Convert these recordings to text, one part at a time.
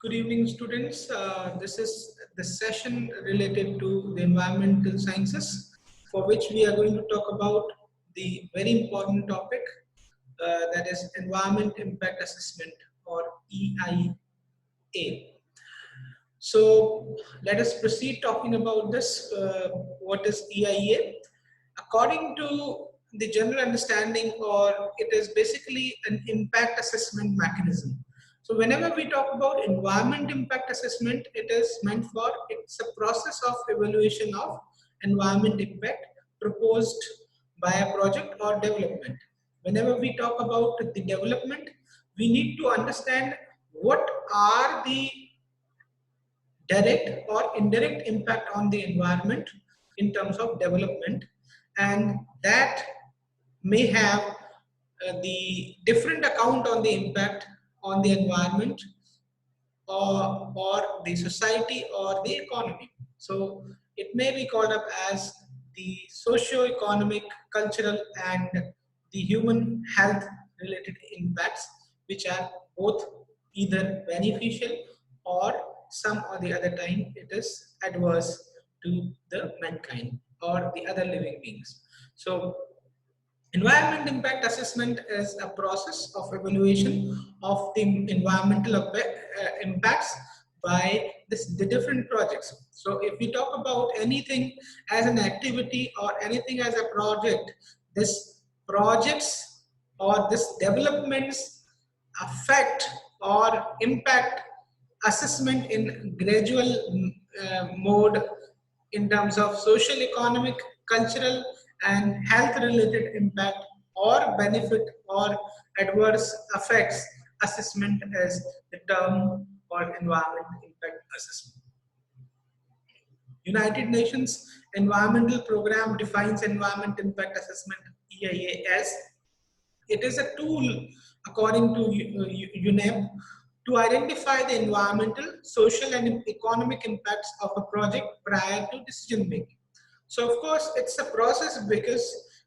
Good evening, students. This is the session related to the environmental sciences, for which we are going to talk about the very important topic that is Environment Impact Assessment, or EIA. So let us proceed talking about this. What is EIA? According to the general understanding, or it is basically an impact assessment mechanism. So whenever we talk about environment impact assessment, it is meant for, it's a process of evaluation of environment impact proposed by a project or development. Whenever we talk about the development, we need to understand what are the direct or indirect impact on the environment in terms of development, and that may have the different account on the impact on the environment, or the society or the economy. So it may be called up as the socio-economic, cultural, and the human health related impacts, which are both either beneficial or some or the other time it is adverse to the mankind or the other living beings. So environment impact assessment is a process of evaluation of the environmental impacts by the different projects. So if we talk about anything as an activity or anything as a project, this projects or this developments affect or impact assessment in gradual mode in terms of social, economic, cultural, and health related impact or benefit or adverse effects assessment is the term called environment impact assessment. United Nations Environmental Program defines environment impact assessment, EIA, as it is a tool, according to UNEP, to identify the environmental, social, and economic impacts of a project prior to decision making. So, of course, it's a process, because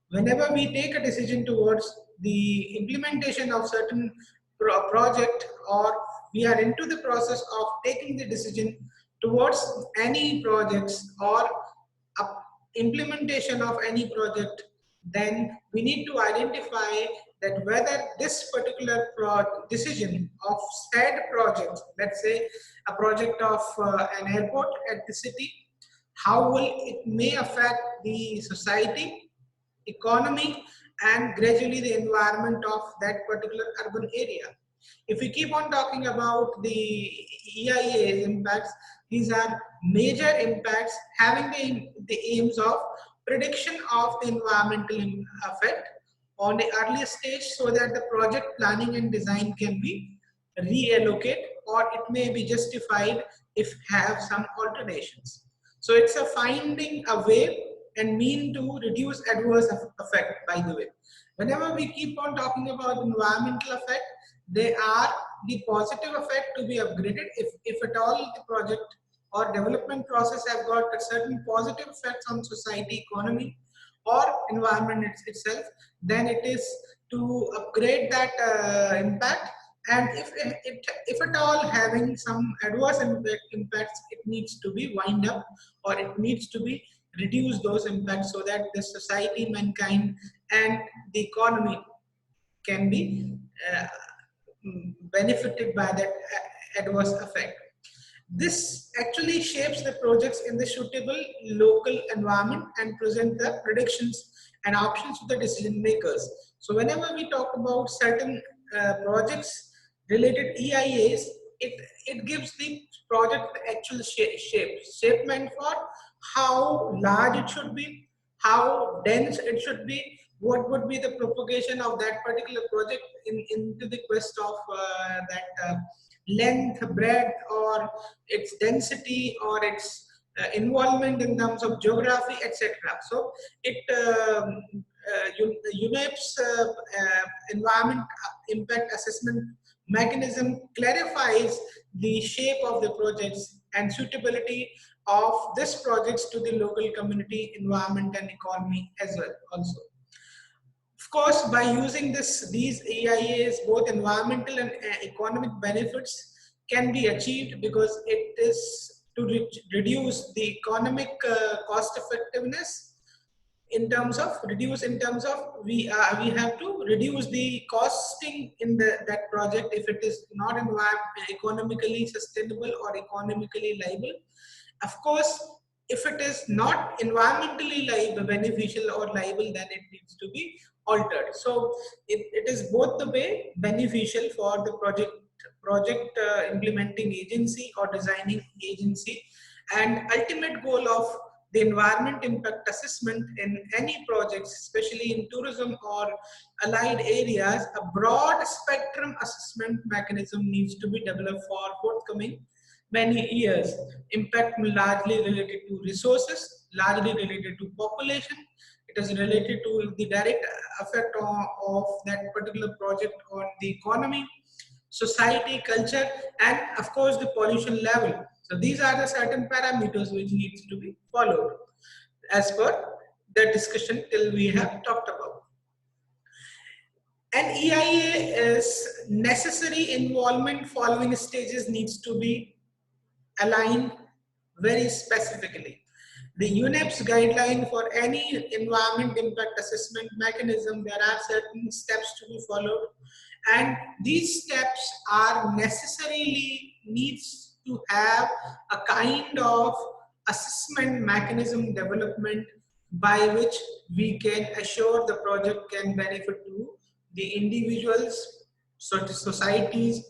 whenever we take a decision towards the implementation of certain project, or we are into the process of taking the decision towards any projects or implementation of any project, then we need to identify that whether this particular decision of said project, let's say a project of an airport at the city, how will it may affect the society, economy, and gradually the environment of that particular urban area. If we keep on talking about the EIA impacts, these are major impacts having the aims of prediction of the environmental effect on the early stage, so that the project planning and design can be reallocate, or it may be justified if have some alterations. So it's a finding a way and mean to reduce adverse effect, by the way. Whenever we keep on talking about environmental effect, they are the positive effect to be upgraded if at all the project or development process have got a certain positive effects on society, economy, or environment itself, then it is to upgrade that impact. And if at all having some adverse impacts, it needs to be wind up, or it needs to be reduce those impacts, so that the society, mankind, and the economy can be benefited by that adverse effect. This actually shapes the projects in the suitable local environment and present the predictions and options to the decision makers. So whenever we talk about certain projects related EIAs, it gives the project the actual shape meant for how large it should be, how dense it should be, what would be the propagation of that particular project into the quest of that length, breadth, or its density, or its involvement in terms of geography, etc. So it UNEP's environment impact assessment mechanism clarifies the shape of the projects and suitability of this projects to the local community, environment, and economy as well also. Of course, by using these EIAs, both environmental and economic benefits can be achieved because it is to reduce the economic cost effectiveness in terms of we have to reduce the costing in that project if it is not economically sustainable or economically liable. Of course, if it is not environmentally liable, beneficial or liable, then it needs to be altered. So it is both the way beneficial for the project implementing agency or designing agency, and ultimate goal of the environment impact assessment in any projects, especially in tourism or allied areas, a broad spectrum assessment mechanism needs to be developed for forthcoming many years. Impact largely related to resources, largely related to population. It is related to the direct effect of that particular project on the economy, society, culture, and of course the pollution level. So these are the certain parameters which needs to be followed as per the discussion till we have talked about. An EIA is necessary involvement following stages needs to be aligned very specifically. The UNEP's guideline for any environment impact assessment mechanism, there are certain steps to be followed, and these steps are necessarily needs to have a kind of assessment mechanism development by which we can assure the project can benefit to the individuals, societies,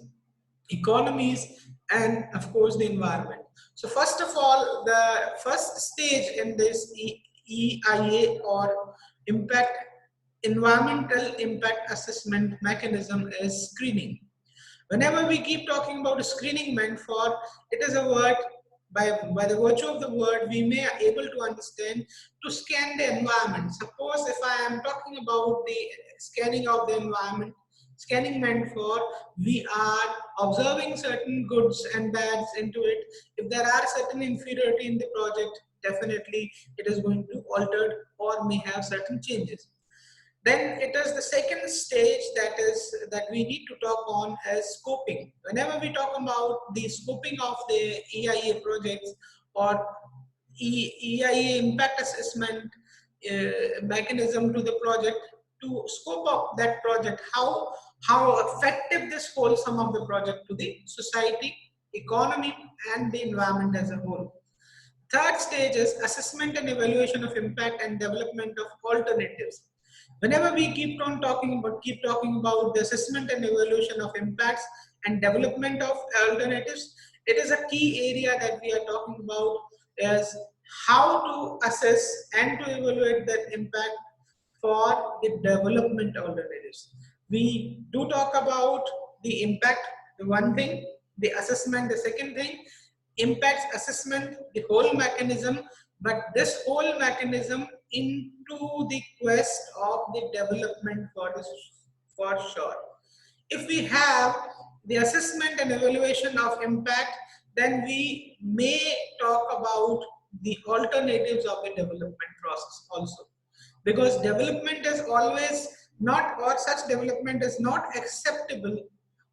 economies, and of course the environment. So first of all, the first stage in this EIA or environmental impact assessment mechanism is screening. Whenever we keep talking about screening, meant for, it is a word, by the virtue of the word, we may able to understand to scan the environment. Suppose if I am talking about the scanning of the environment, scanning meant for we are observing certain goods and bads into it. If there are certain inferiority in the project, definitely it is going to alter or may have certain changes. Then it is the second stage that we need to talk on as scoping. Whenever we talk about the scoping of the EIA projects or EIA impact assessment mechanism to the project, to scope up that project, how effective this whole sum of the project to the society, economy, and the environment as a whole. Third stage is assessment and evaluation of impact and development of alternatives. Whenever we keep talking about the assessment and evaluation of impacts and development of alternatives, it is a key area that we are talking about is how to assess and to evaluate that impact for the development alternatives. We do talk about the impact, the one thing, the assessment, the second thing, impact assessment, the whole mechanism, but this whole mechanism into the quest of the development for this, for sure. If we have the assessment and evaluation of impact, then we may talk about the alternatives of the development process also, because development is always not, or such development is not acceptable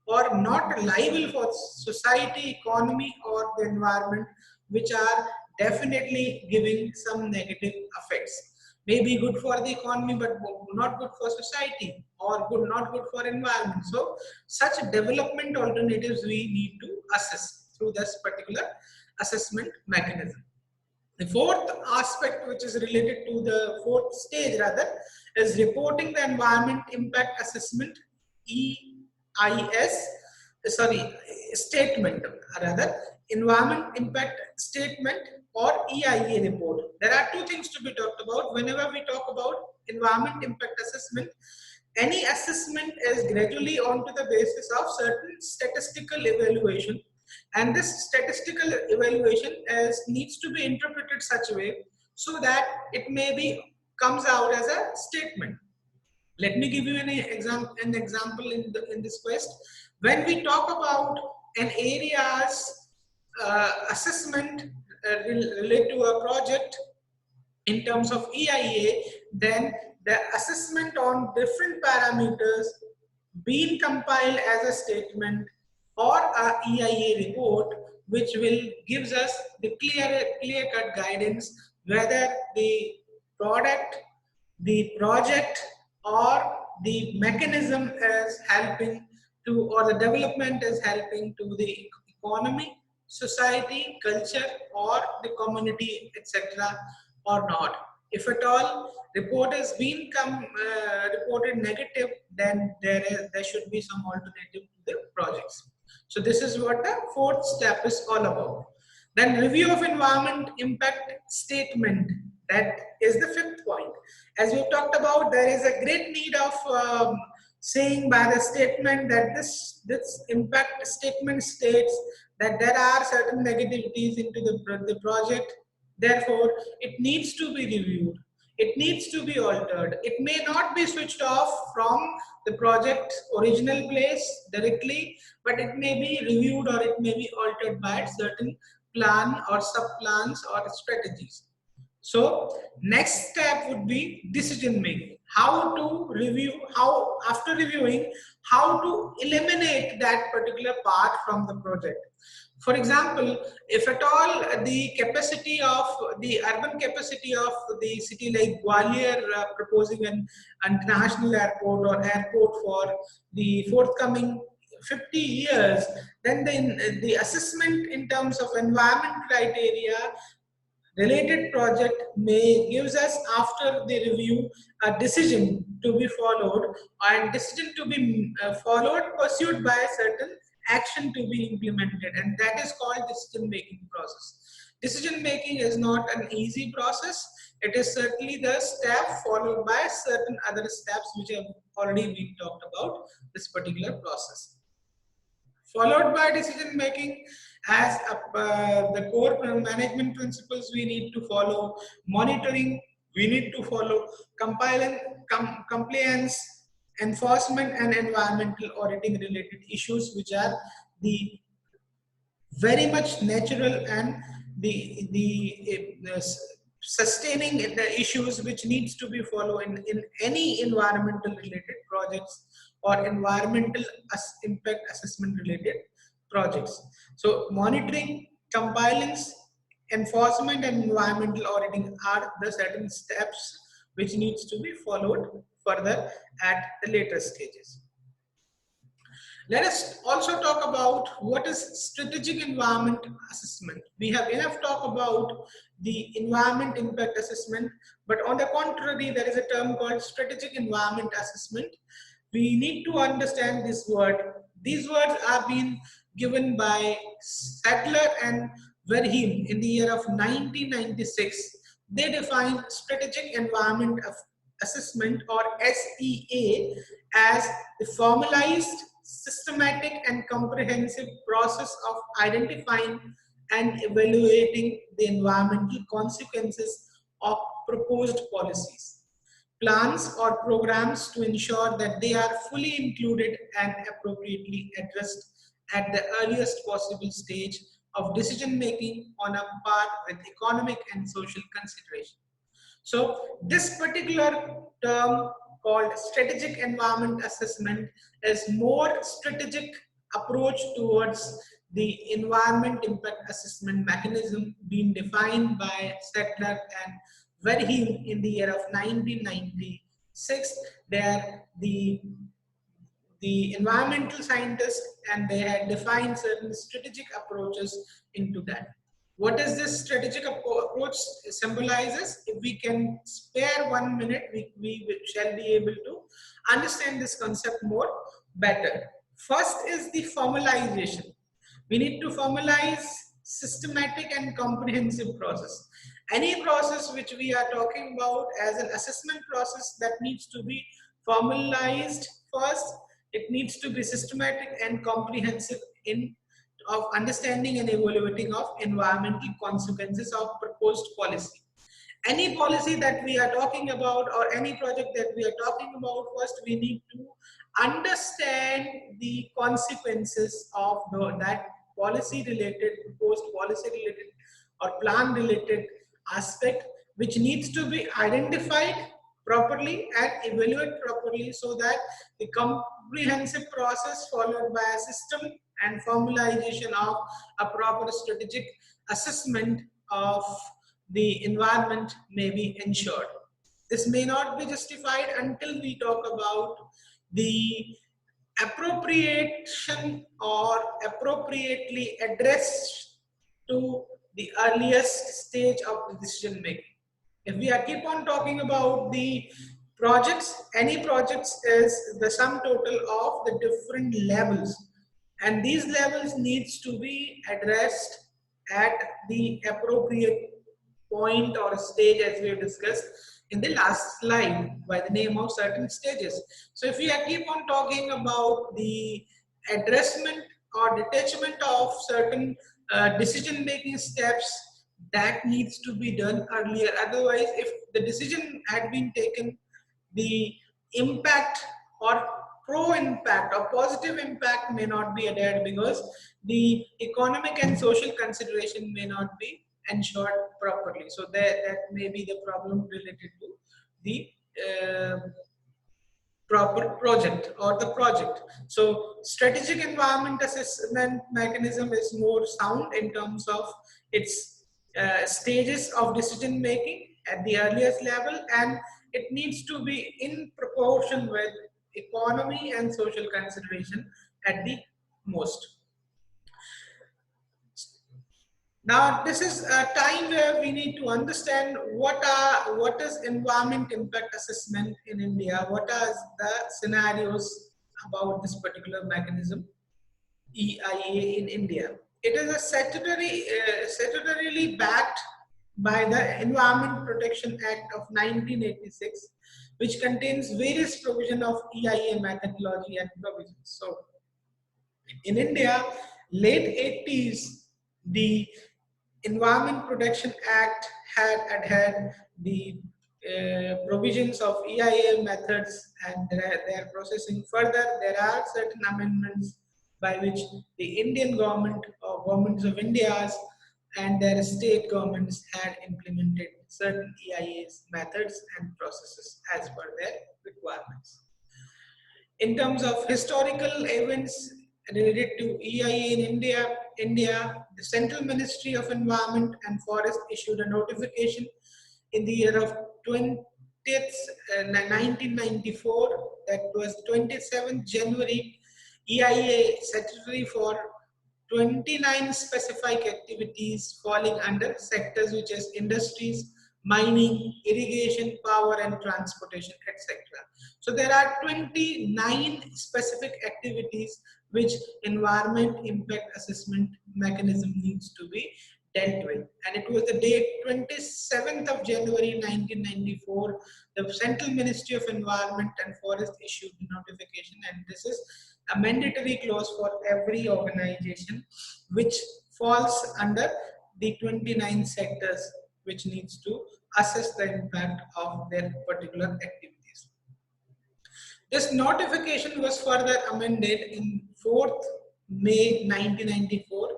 or not liable for society, economy, or the environment, which are definitely giving some negative effects. May be good for the economy, but not good for society, or not good for environment. So such development alternatives we need to assess through this particular assessment mechanism. The fourth aspect, which is related to the fourth stage rather, is reporting the environment impact assessment statement, rather environment impact statement or EIA report. There are two things to be talked about. Whenever we talk about environment impact assessment, any assessment is gradually onto the basis of certain statistical evaluation, and this statistical evaluation needs to be interpreted such a way so that it may be comes out as a statement. Let me give you an example in this quest. When we talk about an area's assessment related to a project in terms of EIA, then the assessment on different parameters being compiled as a statement or a EIA report, which will gives us the clear-cut guidance whether the product, the project, or the mechanism is helping to, or the development is helping to the economy, society, culture, or the community, etc., or not. If at all report has been reported negative, then there should be some alternative to the projects. So this is what the fourth step is all about. Then review of environment impact statement. That is the fifth point. As we talked about, there is a great need of saying by the statement that this impact statement states that there are certain negativities into the project. Therefore, it needs to be reviewed. It needs to be altered. It may not be switched off from the project original place directly, but it may be reviewed or it may be altered by certain plan or sub plans or strategies. So next step would be decision making. How to review, how after reviewing, how to eliminate that particular part from the project. For example, if at all the capacity of the urban capacity of the city like Gwalior proposing an international airport or airport for the forthcoming 50 years, then the assessment in terms of environment criteria related project may gives us after the review a decision to be followed, and decision to be followed pursued by certain action to be implemented, and that is called decision making process. Decision making is not an easy process. It is certainly the step followed by certain other steps which have already been talked about this particular process. Followed by decision making as the core management principles we need to follow, monitoring we need to follow, compliance, enforcement, and environmental auditing related issues, which are the very much natural and the sustaining the issues which needs to be followed in any environmental related projects or environmental impact assessment related projects. So monitoring, compliance, enforcement, and environmental auditing are the certain steps which needs to be followed further at the later stages. Let us also talk about what is strategic environment assessment. We have enough talk about the environment impact assessment, but on the contrary, there is a term called strategic environment assessment. We need to understand this word. These words are being given by Sadler and Verheyen in the year of 1996. They define strategic environment assessment, or SEA, as the formalized, systematic, and comprehensive process of identifying and evaluating the environmental consequences of proposed policies, plans, or programs to ensure that they are fully included and appropriately addressed at the earliest possible stage of decision making on a par with economic and social consideration. So this particular term called strategic environment assessment is more strategic approach towards the environment impact assessment mechanism being defined by Sadler and Verheyen in the year of 1996. There the environmental scientists, and they had defined certain strategic approaches into that. What does this strategic approach symbolizes? If we can spare 1 minute, we shall be able to understand this concept more better. First is the formalization. We need to formalize systematic and comprehensive process. Any process which we are talking about as an assessment process, that needs to be formalized first. It needs to be systematic and comprehensive in of understanding and evaluating of environmental consequences of proposed policy. Any policy that we are talking about or any project that we are talking about, first we need to understand the consequences of that policy related, proposed policy related or plan related aspect, which needs to be identified properly and evaluate properly, so that the comprehensive process followed by a system and formalization of a proper strategic assessment of the environment may be ensured. This may not be justified until we talk about the appropriation or appropriately addressed to the earliest stage of the decision making. If we keep on talking about the projects, any projects is the sum total of the different levels, and these levels needs to be addressed at the appropriate point or stage, as we have discussed in the last slide, by the name of certain stages. So if we keep on talking about the addressment or detachment of certain decision making steps, that needs to be done earlier. Otherwise, if the decision had been taken, the impact or pro impact or positive impact may not be adhered, because the economic and social consideration may not be ensured properly. So that may be the problem related to the uh, proper project or the project. So strategic environment assessment mechanism is more sound in terms of its stages of decision making at the earliest level, and it needs to be in proportion with economy and social consideration at the most. Now, this is a time where we need to understand what is environment impact assessment in India, what are the scenarios about this particular mechanism, EIA in India. It is a statutorily backed by the Environment Protection Act of 1986, which contains various provisions of EIA methodology and provisions. So, in India, late 80s, the Environment Protection Act had adhered the provisions of EIA methods and their processing. Further, there are certain amendments by which the Indian government or governments of India's and their state governments had implemented certain EIA's methods and processes as per their requirements. In terms of historical events related to EIA in India, the Central Ministry of Environment and Forest issued a notification in the year of 1994, that was 27th January. EIA statutory for 29 specific activities falling under sectors which is industries, mining, irrigation, power and transportation, etc. So there are 29 specific activities which environment impact assessment mechanism needs to be dealt with. And it was the date 27th of January 1994, the Central Ministry of Environment and Forest issued the notification, and this is a mandatory clause for every organization which falls under the 29 sectors which needs to assess the impact of their particular activities. This notification was further amended in 4th May 1994,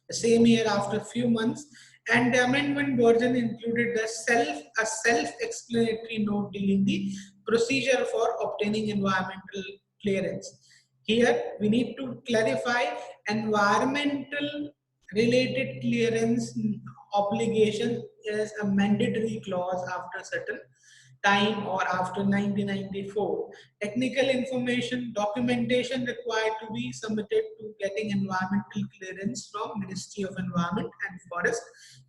the same year after a few months, and the amendment version included a self-explanatory note dealing the procedure for obtaining environmental clearance. Here we need to clarify environmental related clearance obligation is a mandatory clause after certain time or after 1994. Technical information, documentation required to be submitted to getting environmental clearance from Ministry of Environment and Forest,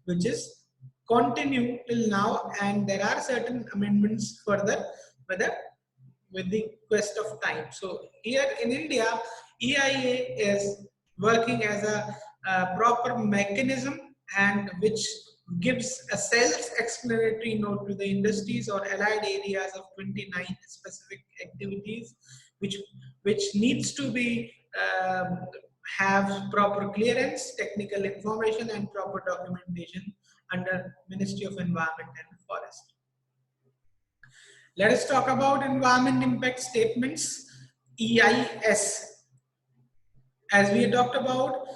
which is continue till now, and there are certain amendments further with the quest of time. So here in India, EIA is working as a proper mechanism, and which gives a self-explanatory note to the industries or allied areas of 29 specific activities, which needs to be have proper clearance, technical information, and proper documentation under Ministry of Environment and Forest. Let us talk about environment impact statements, EIS. As we talked about,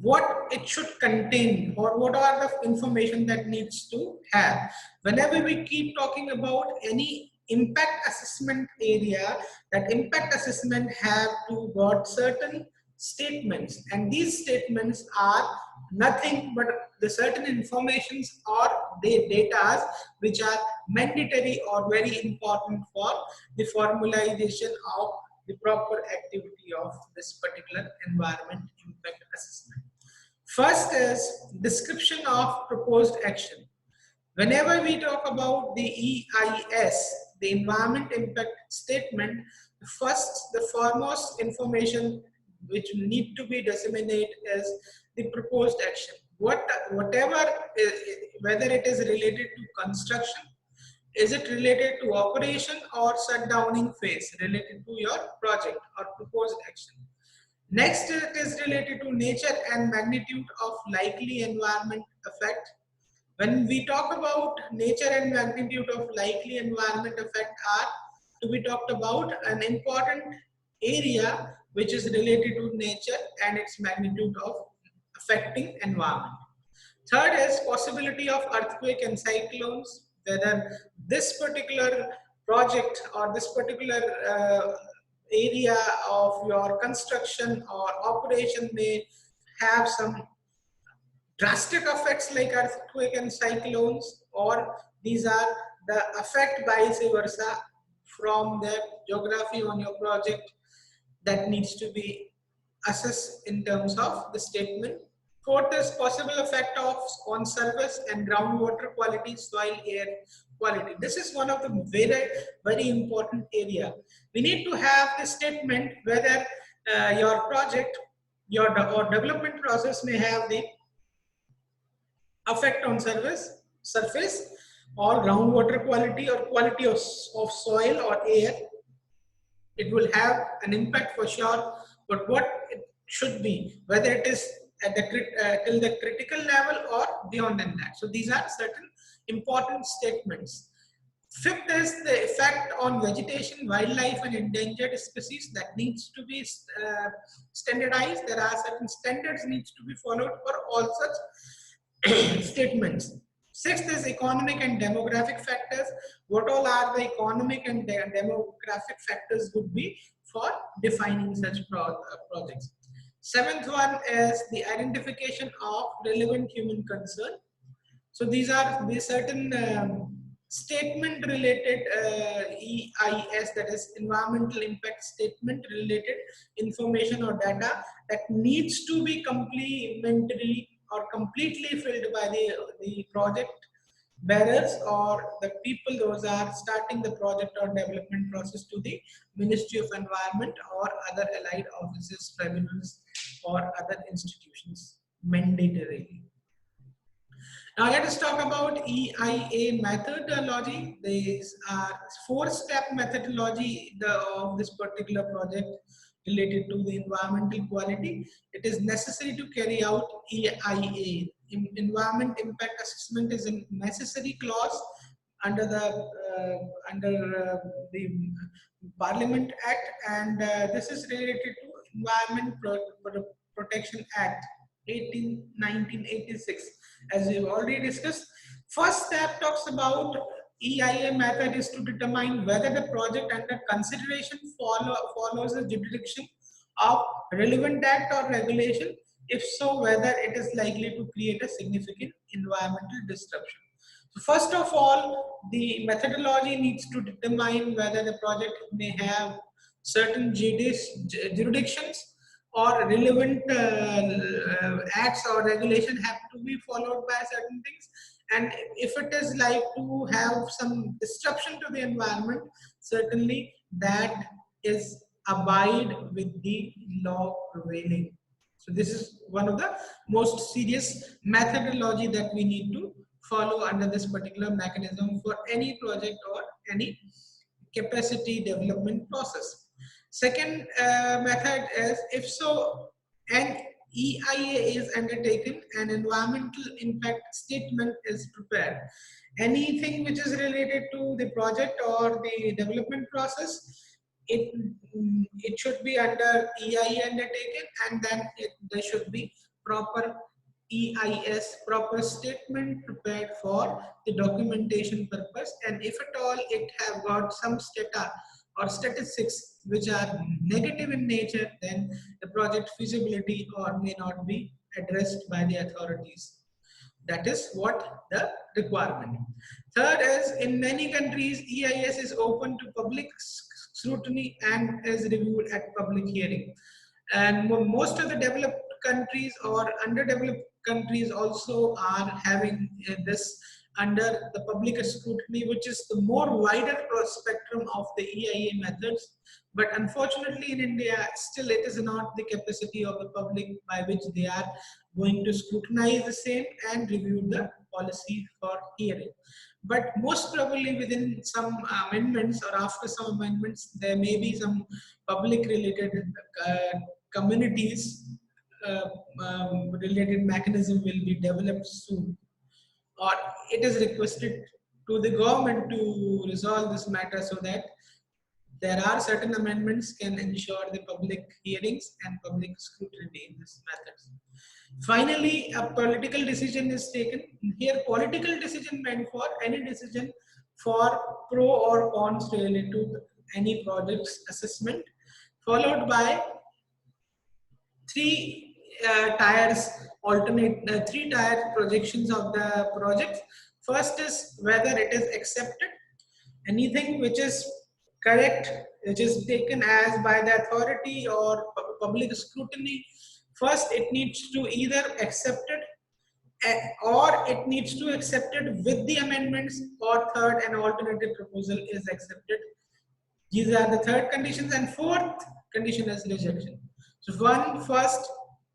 what it should contain or what are the information that needs to have. Whenever we keep talking about any impact assessment area, that impact assessment have to got certain statements, and these statements are nothing but the certain informations or the data which are mandatory or very important for the formalization of the proper activity of this particular environment impact assessment. First is description of proposed action. Whenever we talk about the EIS, the environment impact statement, the foremost information which need to be disseminated is the proposed action. Whatever, whether it is related to construction, is it related to operation or shutdowning phase related to your project or proposed action. Next, it is related to nature and magnitude of likely environment effect. When we talk about nature and magnitude of likely environment effect are to be talked about an important area which is related to nature and its magnitude of affecting environment. Third is possibility of earthquake and cyclones, whether this particular project or this particular area of your construction or operation may have some drastic effects like earthquake and cyclones, or these are the effect vice versa from the geography on your project that needs to be assessed in terms of the statement. Fourth is possible effect of on surface and groundwater quality, soil, air quality. This is one of the very important area. We need to have the statement whether your project, your development process may have the effect on surface or groundwater quality or quality of soil or air. It will have an impact for sure, but what it should be, whether it is at the till the critical level or beyond than that. So these are certain important statements. Fifth is the effect on vegetation, wildlife, and endangered species that needs to be standardized. There are certain standards needs to be followed for all such statements. Sixth is economic and demographic factors. What all are the economic and demographic factors would be for defining such projects. Seventh one is the identification of relevant human concern. So these are the certain statement related EIS, that is environmental impact statement related information or data that needs to be complementary or completely filled by the project bearers or the people those are starting the project or development process to the Ministry of Environment or other allied offices, tribunals or other institutions mandatorily. Now let us talk about EIA methodology. These are 4-step methodology of this particular project related to the environmental quality. It is necessary to carry out EIA. Environment impact assessment is a necessary clause under the Parliament Act, and this is related to Environment Protection Act 1986. As we've already discussed, first step talks about EIA method is to determine whether the project under consideration follows the jurisdiction of relevant act or regulation. If so, whether it is likely to create a significant environmental disruption. So first of all, the methodology needs to determine whether the project may have certain jurisdictions or relevant acts or regulation have to be followed by certain things, and if it is like to have some disruption to the environment, certainly that is abide with the law prevailing. So this is one of the most serious methodology that we need to follow under this particular mechanism for any project or any capacity development process. Second method is, if so, an EIA is undertaken, an environmental impact statement is prepared. Anything which is related to the project or the development process, it should be under EIA undertaken, and then there should be proper EIS, proper statement prepared for the documentation purpose, and if at all it have got some stata or statistics which are negative in nature, then the project feasibility or may not be addressed by the authorities. That is what the requirement. Third is, in many countries, EIS is open to public scrutiny and is reviewed at public hearing. And most of the developed countries or underdeveloped countries also are having this under the public scrutiny, which is the more wider spectrum of the EIA methods. But unfortunately in India, still it is not the capacity of the public by which they are going to scrutinize the same and review the policy for hearing. But most probably within some amendments or after some amendments, there may be some public related communities related mechanism will be developed soon, or it is requested to the government to resolve this matter so that there are certain amendments can ensure the public hearings and public scrutiny in this method. Finally, a political decision is taken. Here, political decision meant for any decision for pro or cons related to any project's assessment, followed by three tiers, three tier projections of the project. First is whether it is accepted. Anything which is correct, which is taken as by the authority or public scrutiny, first it needs to either accept it or it needs to accept it with the amendments, or third, an alternative proposal is accepted. These are the third conditions, and fourth condition is rejection. So one, first,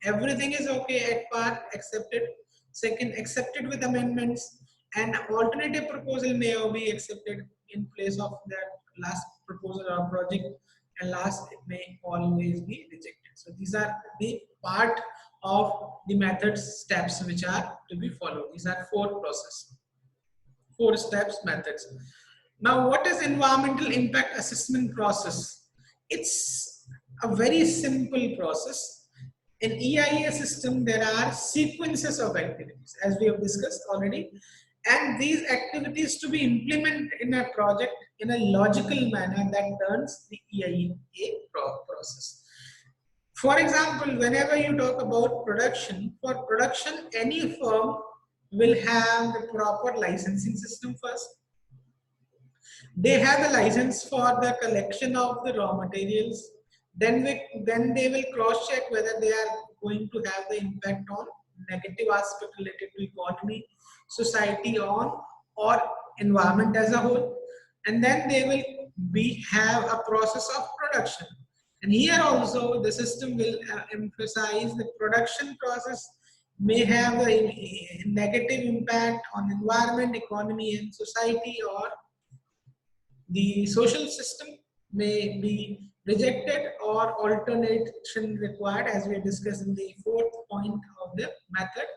everything is okay at par, accepted. Second, accepted with amendments, and alternative proposal may be accepted in place of that last proposal or project, and last it may always be rejected. So these are the part of the methods steps which are to be followed. These are four steps methods. Now, what is environmental impact assessment process? It's a very simple process. In EIA system, there are sequences of activities, as we have discussed already, and these activities to be implemented in a project in a logical manner that turns the EIA process. For example, whenever you talk about production, for production, any firm will have the proper licensing system first. They have the license for the collection of the raw materials. Then they will cross check whether they are going to have the impact on negative aspect related to economy, society, on or environment as a whole. And then they will have a process of production. And here also the system will emphasize the production process may have a negative impact on environment, economy and society, or the social system may be rejected or alternation required, as we discussed in the fourth point of the method.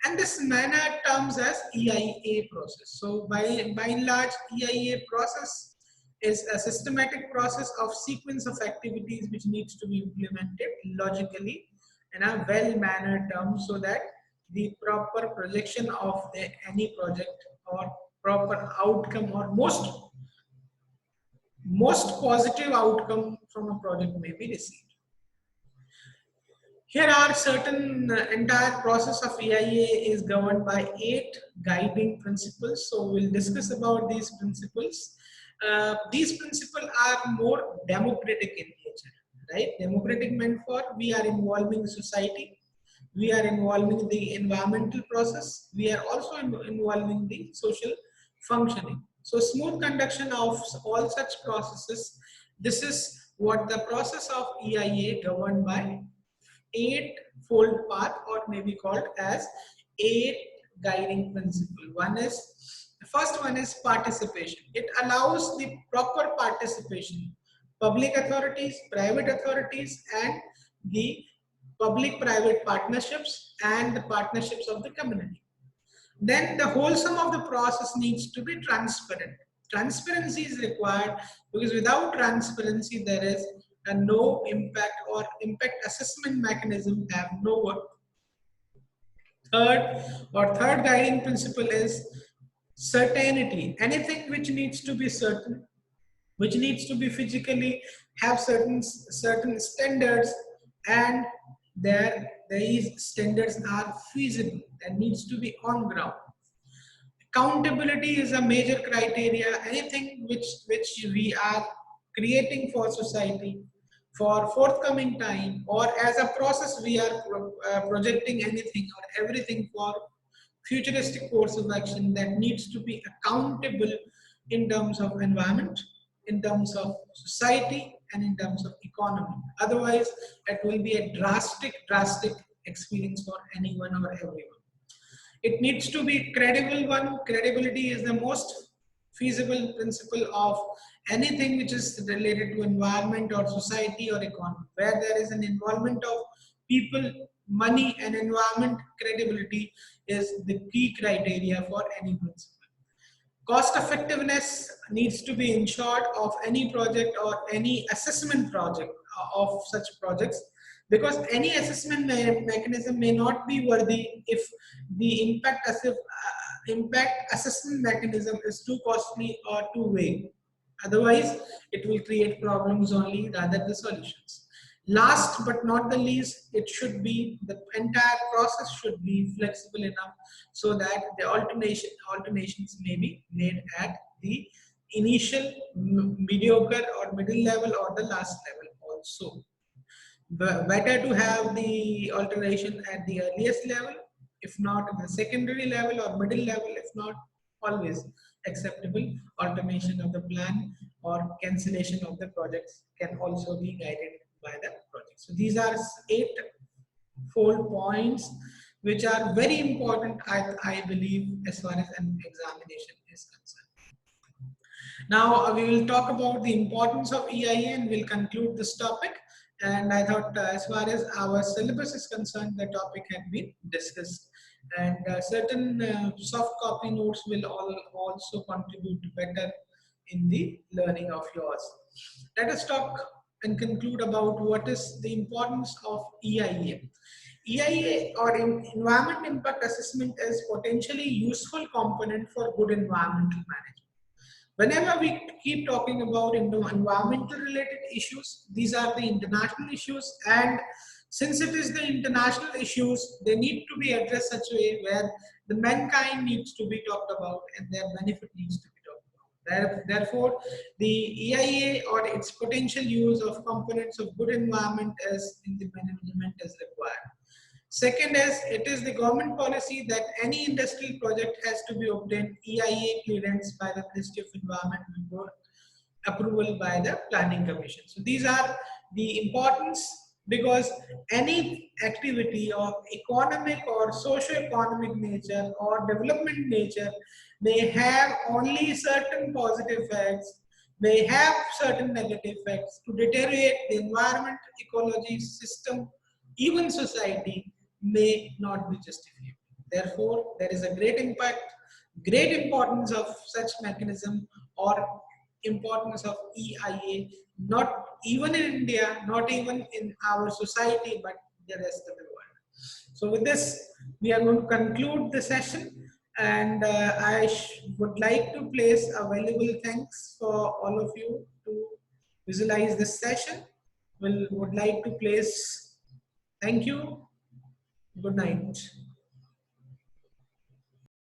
And this manner terms as EIA process. So by and large, EIA process is a systematic process of sequence of activities which needs to be implemented logically in a well-mannered term, so that the proper projection of any project or proper outcome or most positive outcome from a project may be received. Here are certain entire process of EIA is governed by 8 guiding principles. So we'll discuss about these principles. These principles are more democratic in nature, right? Democratic meant for we are involving society, we are involving the environmental process, we are also involving the social functioning. So smooth conduction of all such processes. This is what the process of EIA governed by 8-fold path, or may be called as 8 guiding principle. The first one is participation. It allows the proper participation, public authorities, private authorities, and the public-private partnerships and the partnerships of the community. Then the whole sum of the process needs to be transparent. Transparency is required because without transparency there is no impact, or impact assessment mechanism have no work. Third guiding principle is certainty. Anything which needs to be certain, which needs to be physically have certain standards, and these standards are feasible, that needs to be on ground. Accountability is a major criteria. Anything which we are creating for society for forthcoming time, or as a process we are projecting anything or everything for futuristic course of action, that needs to be accountable in terms of environment, in terms of society, and in terms of economy. Otherwise it will be a drastic experience for anyone or everyone. It needs to be credible one. Credibility is the most feasible principle of anything which is related to environment or society or economy. Where there is an involvement of people, money, and environment, credibility is the key criteria for any principle. Cost effectiveness needs to be ensured of any project or any assessment project of such projects, because any assessment mechanism may not be worthy if the impact assessment mechanism is too costly or too vague. Otherwise, it will create problems only rather than the solutions. Last but not the least, it should be, the entire process should be flexible enough so that the alternations may be made at the initial, mediocre or middle level, or the last level also. Better to have the alteration at the earliest level, if not at the secondary level or middle level, if not always acceptable. Alternation of the plan or cancellation of the projects can also be guided by the project. So these are 8-fold points which are very important, I believe, as far as an examination is concerned. Now we will talk about the importance of EIA and we'll conclude this topic. And I thought as far as our syllabus is concerned, the topic had been discussed. And certain soft copy notes will also contribute better in the learning of yours. Let us talk and conclude about what is the importance of EIA. EIA, or Environment Impact Assessment, is potentially useful component for good environmental management. Whenever we keep talking about environmental related issues, these are the international issues, and since it is the international issues, they need to be addressed such a way where the mankind needs to be talked about and their benefit needs to be talked about. Therefore, the EIA or its potential use of components of good environment as in the management is required. Second is, it is the government policy that any industrial project has to be obtained EIA clearance by the Ministry of Environment before approval by the Planning Commission. So these are the importance, because any activity of economic or socio-economic nature or development nature may have only certain positive effects, may have certain negative effects to deteriorate the environment, ecology, system, even society may not be justified. Therefore, there is a great impact, great importance of such mechanism or importance of EIA, not even in India, not even in our society, but the rest of the world. So with this, we are going to conclude the session, and I would like to place a valuable thanks for all of you to visualize this session. Would like to place thank you. Good night.